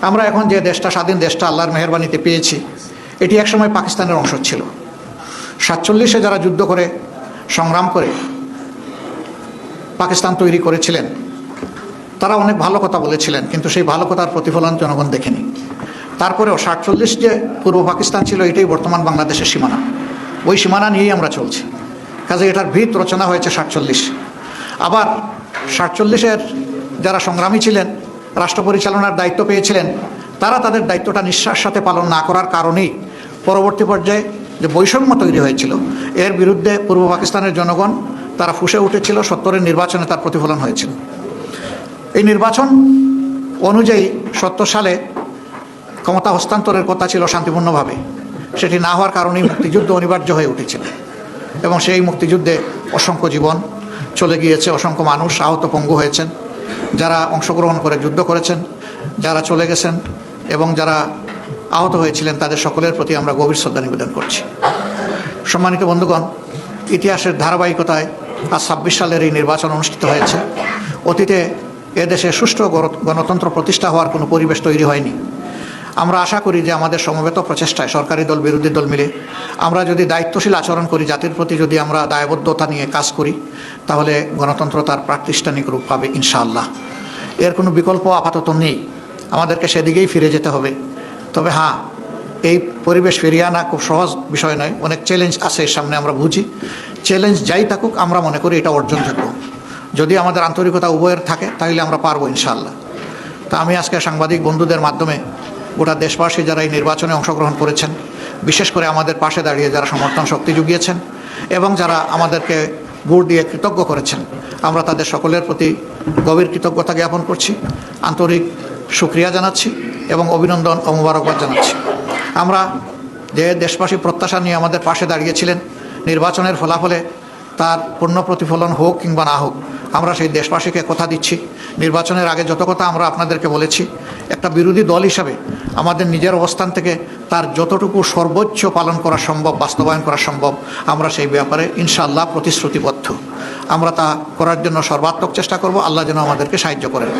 আমরা এখন যে দেশটা, স্বাধীন দেশটা আল্লাহর মেহেরবানিতে পেয়েছি, এটি একসময় পাকিস্তানের অংশ ছিল। 47-এ যারা যুদ্ধ করে সংগ্রাম করে পাকিস্তান তৈরি করেছিলেন, তারা অনেক ভালো কথা বলেছিলেন, কিন্তু সেই ভালো কথার প্রতিফলন জনগণ দেখেনি। তারপরেও 47 যে পূর্ব পাকিস্তান ছিল, এটাই বর্তমান বাংলাদেশের সীমানা। ওই সীমানা নিয়েই আমরা চলছি। কাজে এটার ভিত রচনা হয়েছে 47। আবার 47-এর যারা সংগ্রামী ছিলেন, রাষ্ট্র পরিচালনার দায়িত্ব পেয়েছিলেন, তারা তাদের দায়িত্বটা নিঃশ্বাস সাথে পালন না করার কারণেই পরবর্তী পর্যায়ে যে বৈষম্য তৈরি হয়েছিল, এর বিরুদ্ধে পূর্ব পাকিস্তানের জনগণ তারা ফুঁসে উঠেছিল। 70-এর নির্বাচনে তার প্রতিফলন হয়েছিল। এই নির্বাচন অনুযায়ী 70 সালে ক্ষমতা হস্তান্তরের কথা ছিল শান্তিপূর্ণভাবে, সেটি না হওয়ার কারণেই মুক্তিযুদ্ধ অনিবার্য হয়ে উঠেছিল। এবং সেই মুক্তিযুদ্ধে অসংখ্য জীবন চলে গিয়েছে, অসংখ্য মানুষ আহত পঙ্গু হয়েছেন। যারা অংশগ্রহণ করে যুদ্ধ করেছেন, যারা চলে গেছেন এবং যারা আহত হয়েছিলেন, তাদের সকলের প্রতি আমরা গভীর শ্রদ্ধা নিবেদন করছি। সম্মানিত বন্ধুগণ, ইতিহাসের ধারাবাহিকতায় আজ 26 সালের এই নির্বাচন অনুষ্ঠিত হয়েছে। অতীতে এদেশে সুষ্ঠু গণতন্ত্র প্রতিষ্ঠা হওয়ার কোনো পরিবেশ তৈরি হয়নি। আমরা আশা করি যে আমাদের সমবেত প্রচেষ্টায় সরকারি দল বিরোধী দল মিলে আমরা যদি দায়িত্বশীল আচরণ করি, জাতির প্রতি যদি আমরা দায়বদ্ধতা নিয়ে কাজ করি, তাহলে গণতন্ত্র তার প্রাতিষ্ঠানিক রূপ পাবে ইনশাআল্লাহ। এর কোনো বিকল্প আপাতত নেই, আমাদেরকে সেদিকেই ফিরে যেতে হবে। তবে হ্যাঁ, এই পরিবেশ ফিরিয়ে আনা খুব সহজ বিষয় নয়, অনেক চ্যালেঞ্জ আছে এর সামনে, আমরা বুঝি। চ্যালেঞ্জ যাই থাকুক, আমরা মনে করি এটা অর্জনযোগ্য। যদি আমাদের আন্তরিকতা উভয়ের থাকে, তাহলে আমরা পারবো ইনশাআল্লাহ। তা আমি আজকে সাংবাদিক বন্ধুদের মাধ্যমে গোটা দেশবাসী যারা এই নির্বাচনে অংশগ্রহণ করেছেন, বিশেষ করে আমাদের পাশে দাঁড়িয়ে যারা সমর্থন শক্তি জুগিয়েছেন এবং যারা আমাদেরকে ভোট দিয়ে কৃতজ্ঞ করেছেন, আমরা তাদের সকলের প্রতি গভীর কৃতজ্ঞতা জ্ঞাপন করছি, আন্তরিক শুকরিয়া জানাচ্ছি এবং অভিনন্দন ও মোবারকবাদ জানাচ্ছি। আমরা যে দেশবাসী প্রত্যাশা নিয়ে আমাদের পাশে দাঁড়িয়েছিলেন, নির্বাচনের ফলাফলে তার পূর্ণ প্রতিফলন হোক কিংবা না হোক, আমরা সেই দেশবাসীকে কথা দিচ্ছি, নির্বাচনের আগে যত কথা আমরা আপনাদেরকে বলেছি, একটা বিরোধী দল হিসাবে আমাদের নিজের অবস্থান থেকে তার যতটুকু সর্বোচ্চ পালন করা সম্ভব, বাস্তবায়ন করা সম্ভব, আমরা সেই ব্যাপারে ইনশাআল্লাহ প্রতিশ্রুতিবদ্ধ। আমরা তা করার জন্য সর্বাত্মক চেষ্টা করব। আল্লাহ যেন আমাদেরকে সাহায্য করেন।